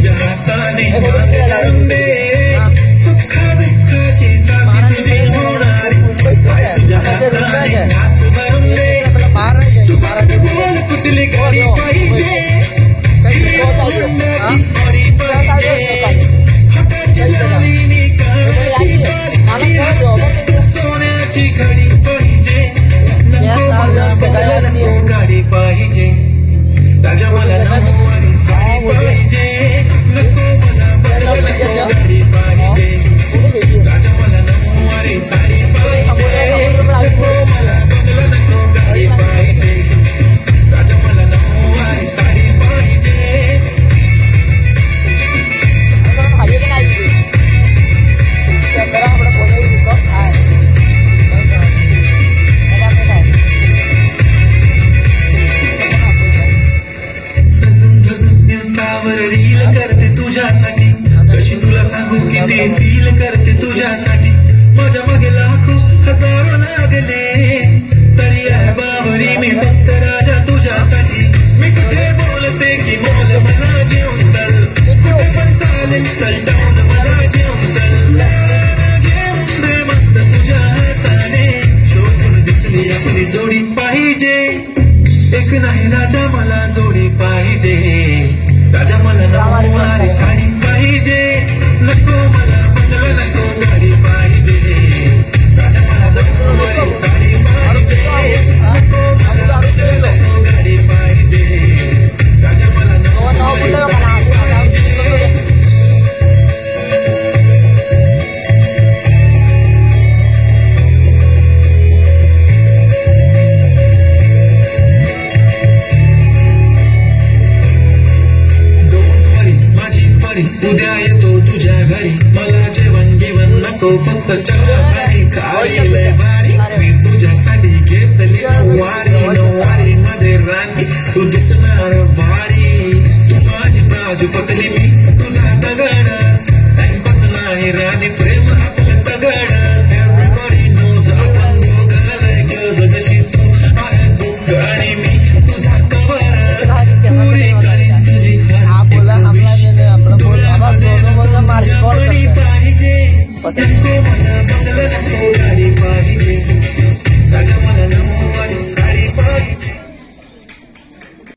तुझ्या हाताने माझे रंबे सुखा दुःखाची साथी तुझी होणारी तुझ्या हाताने घास भरंबे तू फक्त बोल कुठली गाडी पाहिजे गाडी पाहिजे हाताची लालीनी कानाची बारीकी सोन्याची घडी पाहिजे नको मला बंगला नको गाडी पाहिजे राजा मला नऊवारी साडी पाहिजे नको मला बंगला नको गाडी पाहिजे राजा मला नऊवारी साडी पाहिजे नको मला बंगला नको गाडी पाहिजे राजा मला नऊवारी साडी पाहिजे रील करते तुझ्यासाठी कशी तुला सांगू किती फील करते तुझ्यासाठी माझ्या मागे लाखो हजारो लागले तरी आहे बावरी मी फक्त राजा तुझ्यासाठी मी कुठे बोलते की बोल मला घेऊन चल कुठे पण चालेल चल टाऊन मला घेऊन चल घेऊन दे मस्त तुझ्या हाताने शोधून दिसली आपली जोडी पाहिजे एक नाही राजा मला जोडी पाहिजे राजा मला नऊवारी साडी पाहिजे नको मला बंगला नको गाडी पाहिजे राजा मला नऊवारी साडी पाहिजे नको मला बंगला नको गाडी पाहिजे राजा मला नऊवारी साडी पाहिजे उद्या येतो तुझ्या घरी मला जेवण गिवण नको फक्त चहा भारी खारी लय भारी मी तुझ्यासाठी घेतली नऊवारी मध्ये राणी तू दिसणार भारी तू माझी बाजू पतली मी तुझा दगड टाइमपास नाही राणी प्रेम आपलं दगड एव्हरीबॉडी नोज आपण दोघाला गेलो जशी तू आहे बुक आणि मी तुझा कवर पुरी करीन तुझी पाहिजे नको मला बंगला नको